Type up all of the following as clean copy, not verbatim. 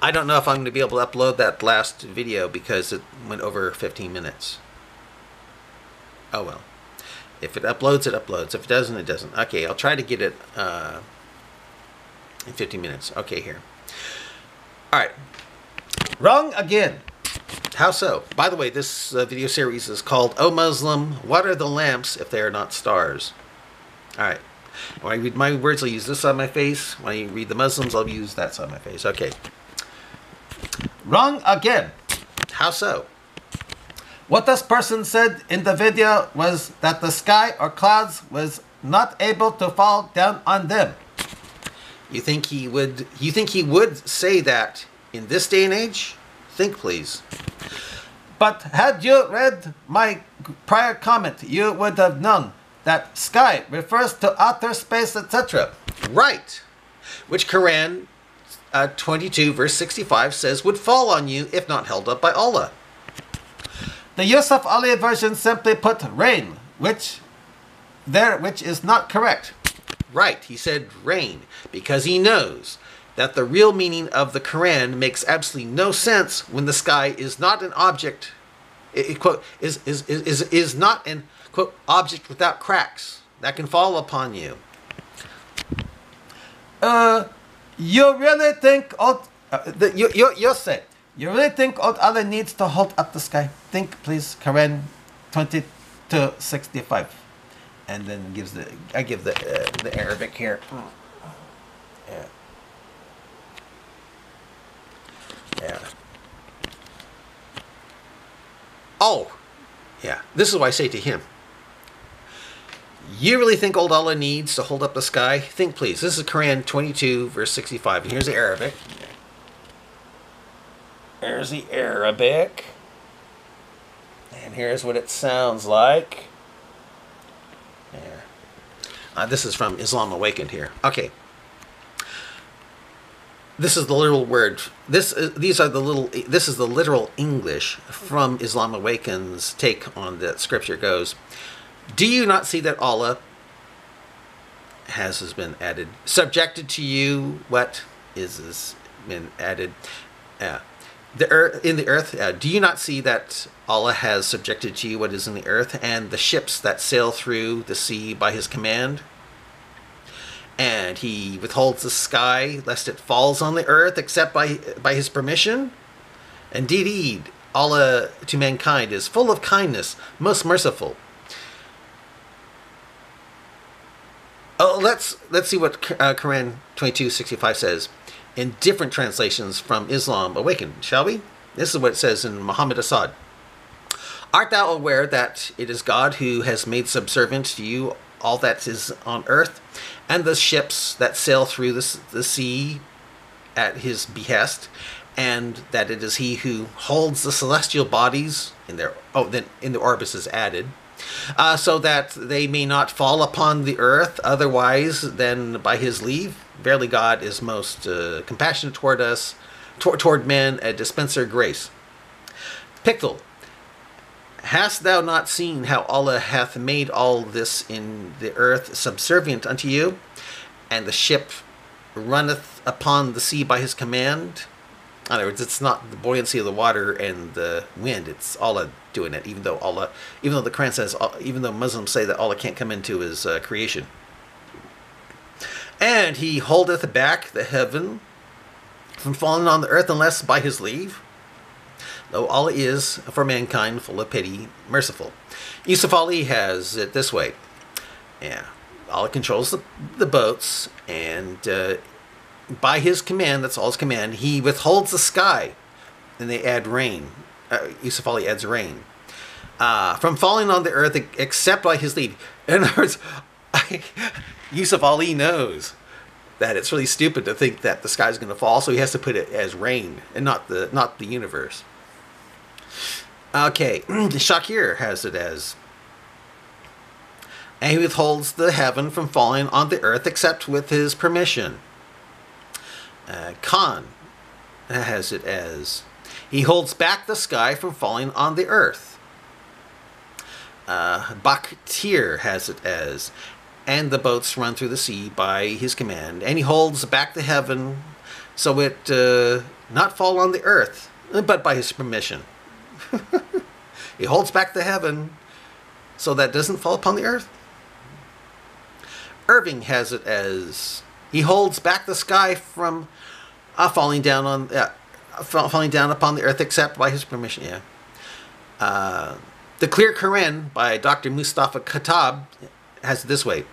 I don't know if I'm going to be able to upload that last video because it went over 15 minutes. Oh well. If it uploads, it uploads. If it doesn't, it doesn't. Okay, I'll try to get it in 15 minutes. Okay, here. Alright. Wrong again. How so? By the way, this video series is called O Muslim, What Are the Lamps If They Are Not Stars? Alright. When I read my words, I'll use this side of my face. When I read the Muslims, I'll use that side of my face. Okay. Wrong again. How so? What this person said in the video was that the sky or clouds was not able to fall down on them. You think he would say that in this day and age? Think please. But had you read my prior comment, you would have known that sky refers to outer space, etc. Right. Which Koran 22 verse 65 says would fall on you if not held up by Allah. The Yusuf Ali version simply put rain, which is not correct. Right, he said rain, because he knows that the real meaning of the Quran makes absolutely no sense when the sky is not an object, quote, is not an, quote, object without cracks that can fall upon you. You really think you'll say, you really think Allah needs to hold up the sky? Think please, Koran 22:65. And then I give the Arabic here. Yeah. Yeah. Oh, yeah. This is what I say to him. You really think old Allah needs to hold up the sky? Think please. This is Quran 22 verse 65. And here's the Arabic. There's the Arabic. And here's what it sounds like. There. This is from Islam Awakened here. Okay. This is the literal word. This is the literal English from Islam Awakened's take on that scripture. It goes, do you not see that Allah has been added, subjected to you what is been added? In the earth, do you not see that Allah has subjected to you what is in the earth, and the ships that sail through the sea by his command? And he withholds the sky lest it falls on the earth except by his permission? Indeed, Allah to mankind is full of kindness, most merciful. Oh, let's see what Quran 22:65 says in different translations from Islam Awakened, shall we? This is what it says in Muhammad Assad. Art thou aware that it is God who has made subservient to you all that is on earth, and the ships that sail through the sea at his behest, and that it is he who holds the celestial bodies in their then in the orbis is added, so that they may not fall upon the earth otherwise than by his leave? Verily God is most compassionate toward us, toward men, a dispenser of grace. Pictal, hast thou not seen how Allah hath made all this in the earth subservient unto you, and the ship runneth upon the sea by his command? In other words, it's not the buoyancy of the water and the wind, it's Allah doing it, even though the Quran says, even though Muslims say that Allah can't come into his creation. And he holdeth back the heaven from falling on the earth unless by his leave, though Allah is for mankind full of pity, merciful. Yusuf Ali has it this way. Yeah, Allah controls the boats, and by his command, that's Allah's command, he withholds the sky, and they add rain. Yusuf Ali adds rain from falling on the earth except by his leave. In other words, Yusuf Ali knows that it's really stupid to think that the sky is going to fall, so he has to put it as rain and not the universe. Okay, Shakir has it as, and he withholds the heaven from falling on the earth except with his permission. Khan has it as, he holds back the sky from falling on the earth. Bakhtir has it as, and the boats run through the sea by his command, and he holds back the heaven so it not fall on the earth, but by his permission. He holds back the heaven so that it doesn't fall upon the earth. Irving has it as he holds back the sky from falling down upon the earth except by his permission. Yeah. The Clear Koran by Dr. Mustafa Khattab has it this way,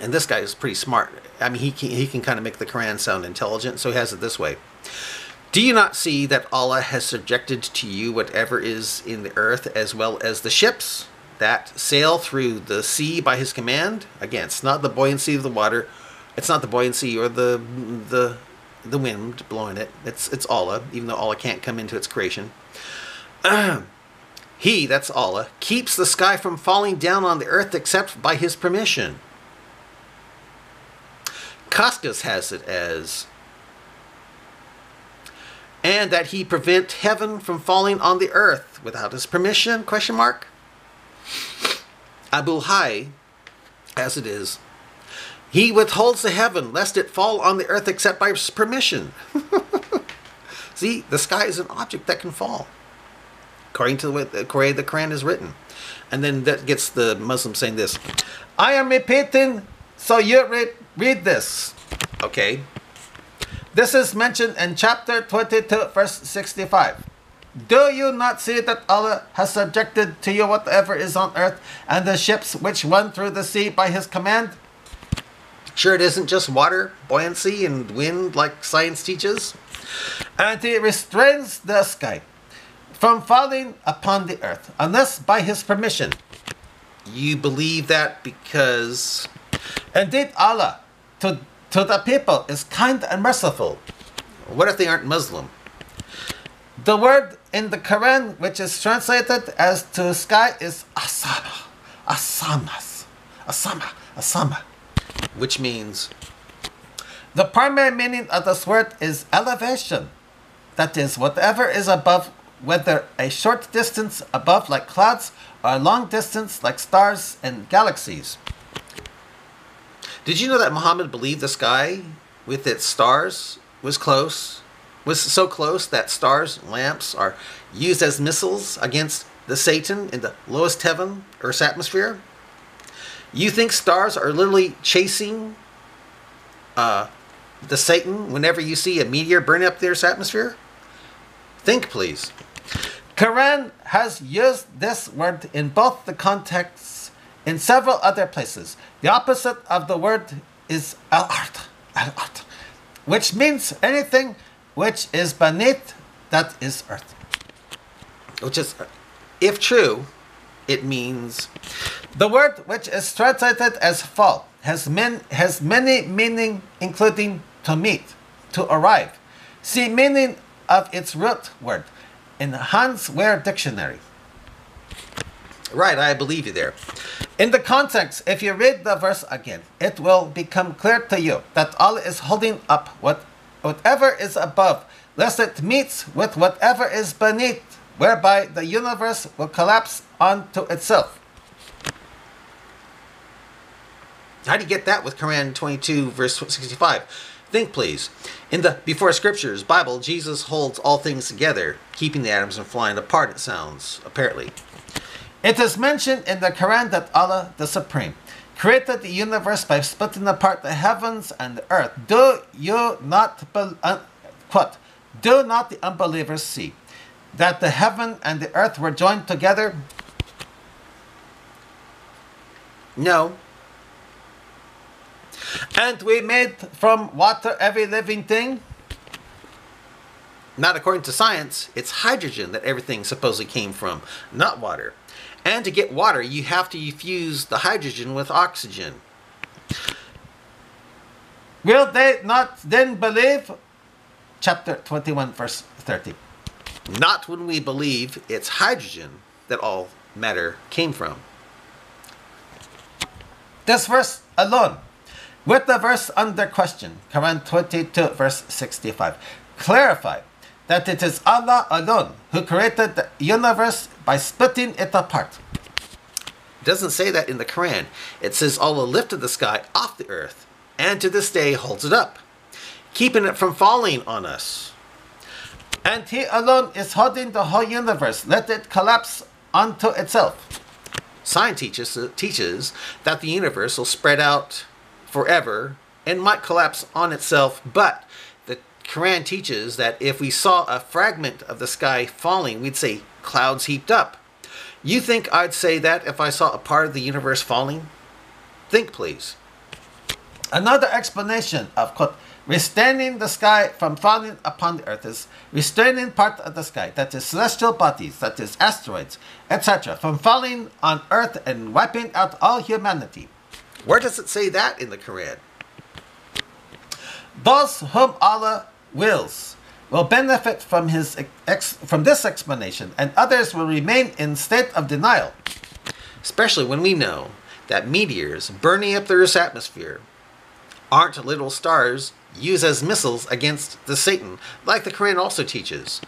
and this guy is pretty smart. I mean, he can kind of make the Quran sound intelligent, so he has it this way. Do you not see that Allah has subjected to you whatever is in the earth, as well as the ships that sail through the sea by his command? Again, it's not the buoyancy of the water. It's not the buoyancy or the wind blowing it. It's Allah, even though Allah can't come into its creation. He, that's Allah, keeps the sky from falling down on the earth except by his permission. Koskas has it as, and that he prevent heaven from falling on the earth without his permission, ? Abu Hay, as it is, he withholds the heaven lest it fall on the earth except by his permission. See, the sky is an object that can fall, according to the way the Quran is written. And then that gets the Muslim saying this. I am repeating, so you read this. Okay. This is mentioned in chapter 22, verse 65. Do you not see that Allah has subjected to you whatever is on earth, and the ships which run through the sea by his command? Sure, it isn't just water, buoyancy, and wind like science teaches. And he restrains the sky from falling upon the earth, unless by his permission. You believe that because indeed Allah to the people is kind and merciful. What if they aren't Muslim? The word in the Quran which is translated as to sky is asama, which means the primary meaning of this word is elevation. That is, whatever is above, whether a short distance above like clouds or a long distance like stars and galaxies. Did you know that Muhammad believed the sky with its stars was so close that stars and lamps are used as missiles against the Satan in the lowest heaven, Earth's atmosphere? You think stars are literally chasing the Satan whenever you see a meteor burn up the Earth's atmosphere? Think, please. Quran has used this word in both the contexts in several other places. The opposite of the word is al-ard, which means anything which is beneath, that is earth. Which is, if true, it means the word which is translated as fall has many meaning, including to meet, to arrive. See meaning of its root word in Hans Wehr Dictionary. Right, I believe you there. In the context, if you read the verse again, it will become clear to you that Allah is holding up whatever is above, lest it meets with whatever is beneath, whereby the universe will collapse onto itself. How do you get that with Quran 22, verse 65? Think, please. In the before scriptures, Bible, Jesus holds all things together, keeping the atoms from flying apart, it sounds, apparently. It is mentioned in the Quran that Allah, the Supreme, created the universe by splitting apart the heavens and the earth. Do not the unbelievers see that the heaven and the earth were joined together? No. And we made from water every living thing? Not according to science. It's hydrogen that everything supposedly came from, not water. And to get water, you have to fuse the hydrogen with oxygen. Will they not then believe? Chapter 21, verse 30. Not when we believe it's hydrogen that all matter came from. This verse alone, with the verse under question, Quran 22, verse 65, clarify that it is Allah alone who created the universe by splitting it apart. It doesn't say that in the Quran. It says Allah lifted the sky off the earth and to this day holds it up. keeping it from falling on us. And he alone is holding the whole universe. Let it collapse onto itself. Science teaches that the universe will spread out forever and might collapse on itself, but the Quran teaches that if we saw a fragment of the sky falling, we'd say clouds heaped up. You think I'd say that if I saw a part of the universe falling? Think, please. Another explanation of quote, restraining the sky from falling upon the earth is restraining part of the sky, that is celestial bodies, that is asteroids, etc., from falling on earth and wiping out all humanity. Where does it say that in the Quran? Those whom Allah wills will benefit from this explanation, and others will remain in state of denial. Especially when we know that meteors burning up the Earth's atmosphere aren't literal stars used as missiles against the Satan, like the Quran also teaches.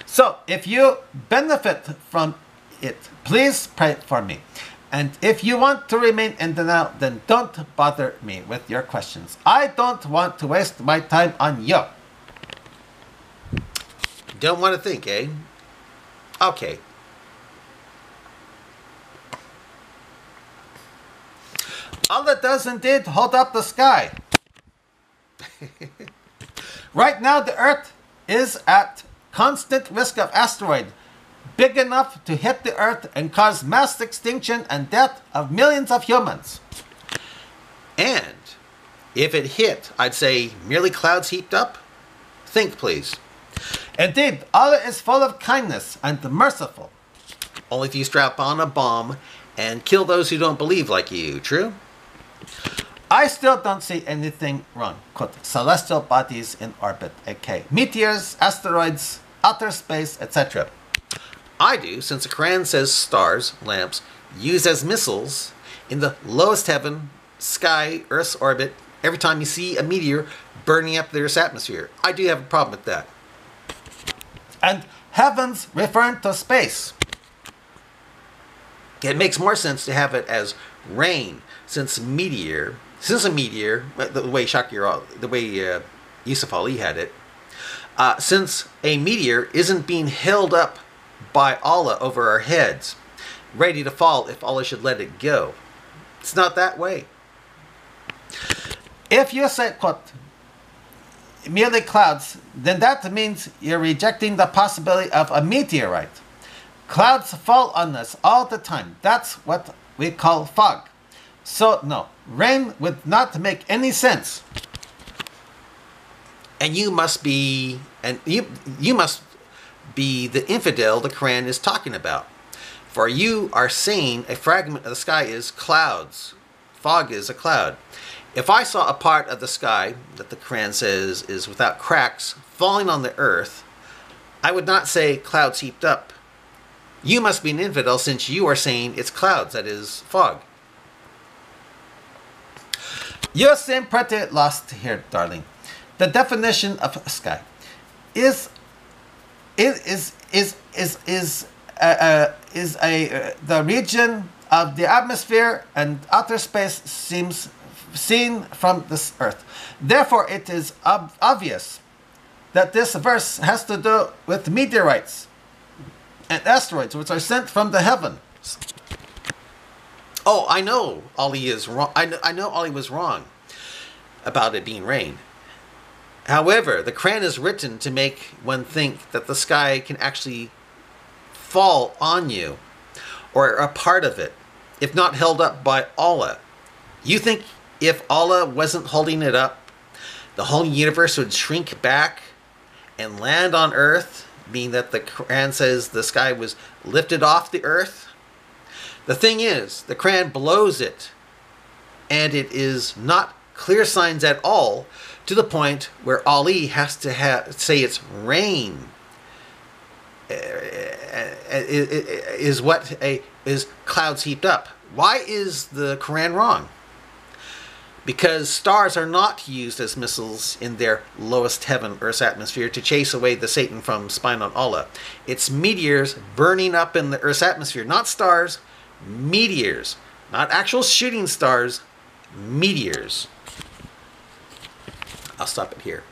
So, if you benefit from it, please pray for me. And if you want to remain in denial, then don't bother me with your questions. I don't want to waste my time on you. Don't want to think, eh? Okay. Allah does indeed hold up the sky. Right now, the Earth is at constant risk of asteroid big enough to hit the Earth and cause mass extinction and death of millions of humans. And if it hit, I'd say merely clouds heaped up? Think, please. Indeed, Allah is full of kindness and merciful. Only if you strap on a bomb and kill those who don't believe like you, true? I still don't see anything wrong. Quote, celestial bodies in orbit, aka meteors, asteroids, outer space, etc. I do, since the Quran says stars, lamps, used as missiles in the lowest heaven, sky, Earth's orbit, every time you see a meteor burning up the Earth's atmosphere. I do have a problem with that. And heavens referring to space. It makes more sense to have it as rain, since a meteor, the way Yusuf Ali had it, since a meteor isn't being held up by Allah over our heads, ready to fall if Allah should let it go. It's not that way. If you say, quote, merely clouds, then that means you're rejecting the possibility of a meteorite. Clouds fall on us all the time. That's what we call fog. So no, rain would not make any sense. And you must be the infidel the Quran is talking about. For you are saying a fragment of the sky is clouds. Fog is a cloud. If I saw a part of the sky that the Quran says is without cracks falling on the earth, I would not say clouds heaped up. You must be an infidel since you are saying it's clouds, that is fog. You seem pretty lost here, darling. The definition of sky is the region of the atmosphere and outer space seems seen from this earth. Therefore, it is obvious that this verse has to do with meteorites and asteroids which are sent from the heavens. Oh, I know Ali is wrong. I know Ali was wrong about it being rain. However, the Quran is written to make one think that the sky can actually fall on you or a part of it, if not held up by Allah. You think if Allah wasn't holding it up, the whole universe would shrink back and land on earth, meaning that the Quran says the sky was lifted off the earth? The thing is, the Quran blows it, and it is not clear signs at all, to the point where Ali has to say it's rain. Is clouds heaped up. Why is the Quran wrong? Because stars are not used as missiles in their lowest heaven, Earth's atmosphere, to chase away the Satan from spying on Allah. It's meteors burning up in the Earth's atmosphere, not stars, meteors. Not actual shooting stars, meteors. I'll stop it here.